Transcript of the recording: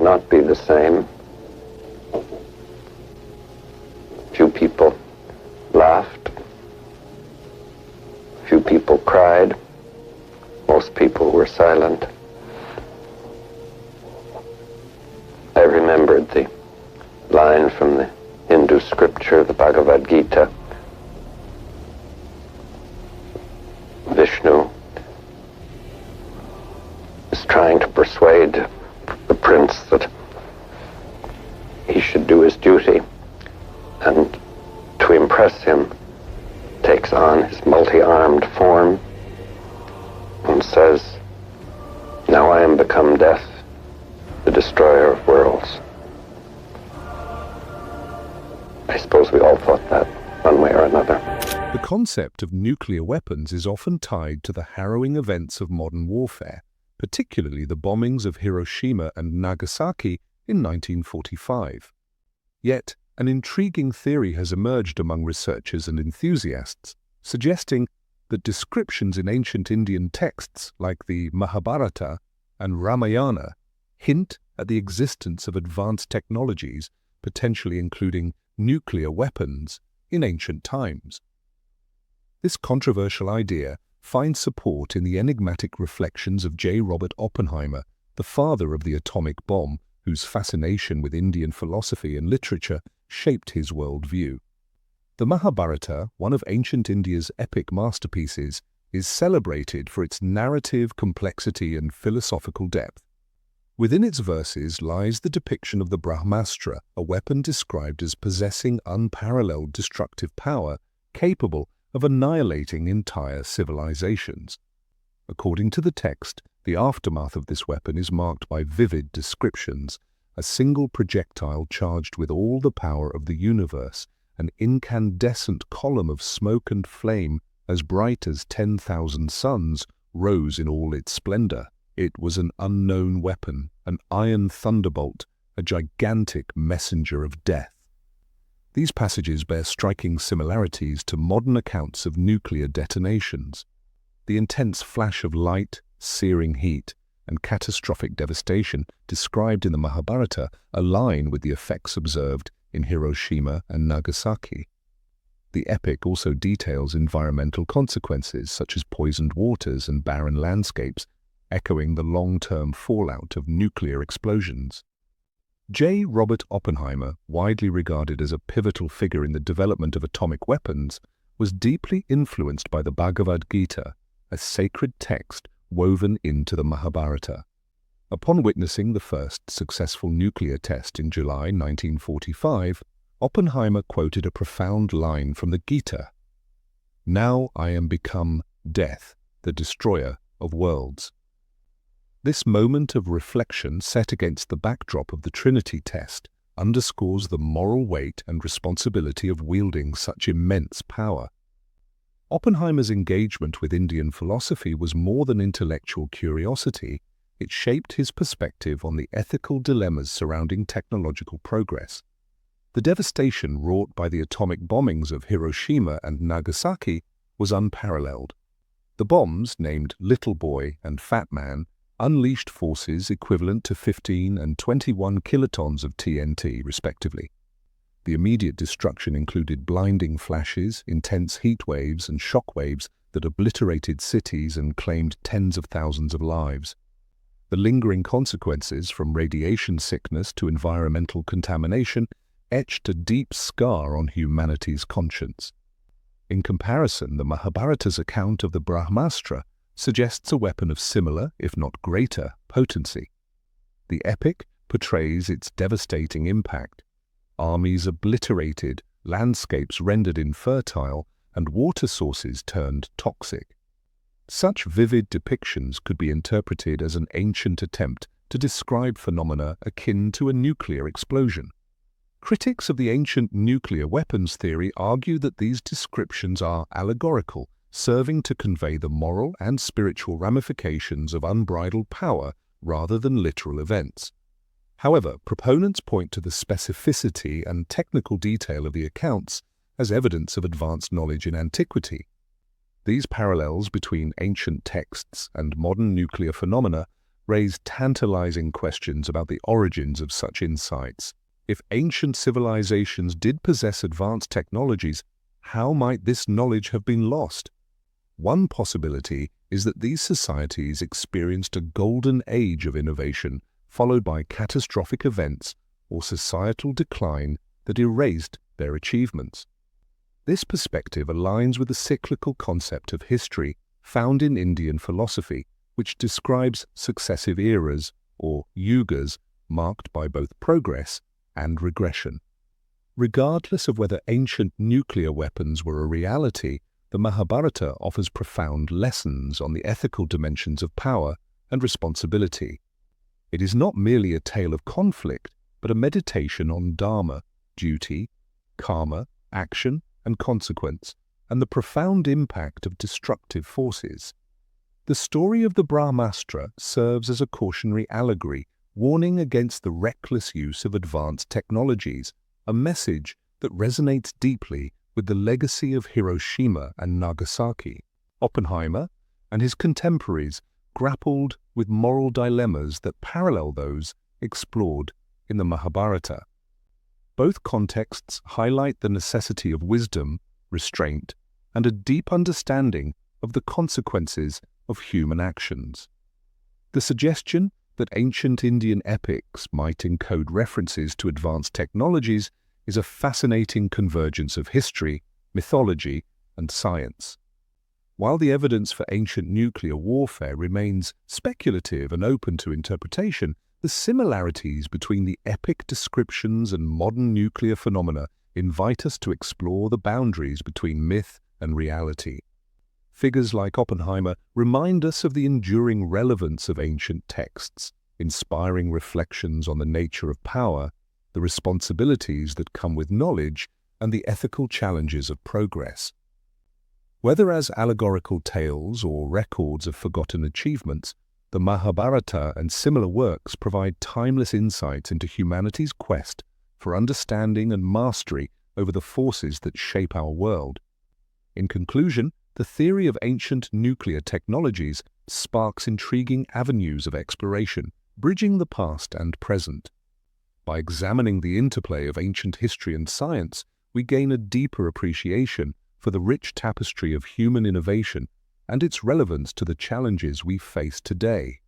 not be the same. Few people laughed. Few people cried. Most people were silent. I remembered the line from the Hindu scripture, the Bhagavad Gita. Vishnu is trying to persuade the prince that he should do his duty, and to impress him takes on his multi-armed form and says, "Now I am become death, the destroyer of worlds." I suppose we all thought that one way or another. The concept of nuclear weapons is often tied to the harrowing events of modern warfare, particularly the bombings of Hiroshima and Nagasaki in 1945. Yet, an intriguing theory has emerged among researchers and enthusiasts, suggesting that descriptions in ancient Indian texts like the Mahabharata and Ramayana hint at the existence of advanced technologies, potentially including nuclear weapons, in ancient times. This controversial idea finds support in the enigmatic reflections of J. Robert Oppenheimer, the father of the atomic bomb, whose fascination with Indian philosophy and literature shaped his worldview. The Mahabharata, one of ancient India's epic masterpieces, is celebrated for its narrative complexity and philosophical depth. Within its verses lies the depiction of the Brahmastra, a weapon described as possessing unparalleled destructive power, capable of annihilating entire civilizations. According to the text, the aftermath of this weapon is marked by vivid descriptions: a single projectile charged with all the power of the universe, an incandescent column of smoke and flame as bright as 10,000 suns, rose in all its splendor. It was an unknown weapon, an iron thunderbolt, a gigantic messenger of death. These passages bear striking similarities to modern accounts of nuclear detonations. The intense flash of light, searing heat, and catastrophic devastation described in the Mahabharata align with the effects observed in Hiroshima and Nagasaki. The epic also details environmental consequences such as poisoned waters and barren landscapes, echoing the long-term fallout of nuclear explosions. J. Robert Oppenheimer, widely regarded as a pivotal figure in the development of atomic weapons, was deeply influenced by the Bhagavad Gita, a sacred text woven into the Mahabharata. Upon witnessing the first successful nuclear test in July 1945, Oppenheimer quoted a profound line from the Gita: "Now I am become death, the destroyer of worlds." This moment of reflection, set against the backdrop of the Trinity test, underscores the moral weight and responsibility of wielding such immense power. Oppenheimer's engagement with Indian philosophy was more than intellectual curiosity. It shaped his perspective on the ethical dilemmas surrounding technological progress. The devastation wrought by the atomic bombings of Hiroshima and Nagasaki was unparalleled. The bombs, named Little Boy and Fat Man, unleashed forces equivalent to 15 and 21 kilotons of TNT, respectively. The immediate destruction included blinding flashes, intense heat waves, and shock waves that obliterated cities and claimed tens of thousands of lives. The lingering consequences, from radiation sickness to environmental contamination, etched a deep scar on humanity's conscience. In comparison, the Mahabharata's account of the Brahmastra suggests a weapon of similar, if not greater, potency. The epic portrays its devastating impact: armies obliterated, landscapes rendered infertile, and water sources turned toxic. Such vivid depictions could be interpreted as an ancient attempt to describe phenomena akin to a nuclear explosion. Critics of the ancient nuclear weapons theory argue that these descriptions are allegorical, serving to convey the moral and spiritual ramifications of unbridled power rather than literal events. However, proponents point to the specificity and technical detail of the accounts as evidence of advanced knowledge in antiquity. These parallels between ancient texts and modern nuclear phenomena raise tantalizing questions about the origins of such insights. If ancient civilizations did possess advanced technologies, how might this knowledge have been lost? One possibility is that these societies experienced a golden age of innovation, followed by catastrophic events or societal decline that erased their achievements. This perspective aligns with the cyclical concept of history found in Indian philosophy, which describes successive eras, or yugas, marked by both progress and regression. Regardless of whether ancient nuclear weapons were a reality, the Mahabharata offers profound lessons on the ethical dimensions of power and responsibility. It is not merely a tale of conflict, but a meditation on dharma, duty, karma, action, and consequence, and the profound impact of destructive forces. The story of the Brahmastra serves as a cautionary allegory, warning against the reckless use of advanced technologies, a message that resonates deeply with the legacy of Hiroshima and Nagasaki. Oppenheimer and his contemporaries grappled with moral dilemmas that parallel those explored in the Mahabharata. Both contexts highlight the necessity of wisdom, restraint, and a deep understanding of the consequences of human actions. The suggestion that ancient Indian epics might encode references to advanced technologies is a fascinating convergence of history, mythology, and science. While the evidence for ancient nuclear warfare remains speculative and open to interpretation, the similarities between the epic descriptions and modern nuclear phenomena invite us to explore the boundaries between myth and reality. Figures like Oppenheimer remind us of the enduring relevance of ancient texts, inspiring reflections on the nature of power, the responsibilities that come with knowledge, and the ethical challenges of progress. Whether as allegorical tales or records of forgotten achievements, the Mahabharata and similar works provide timeless insights into humanity's quest for understanding and mastery over the forces that shape our world. In conclusion, the theory of ancient nuclear technologies sparks intriguing avenues of exploration, bridging the past and present. By examining the interplay of ancient history and science, we gain a deeper appreciation for the rich tapestry of human innovation and its relevance to the challenges we face today.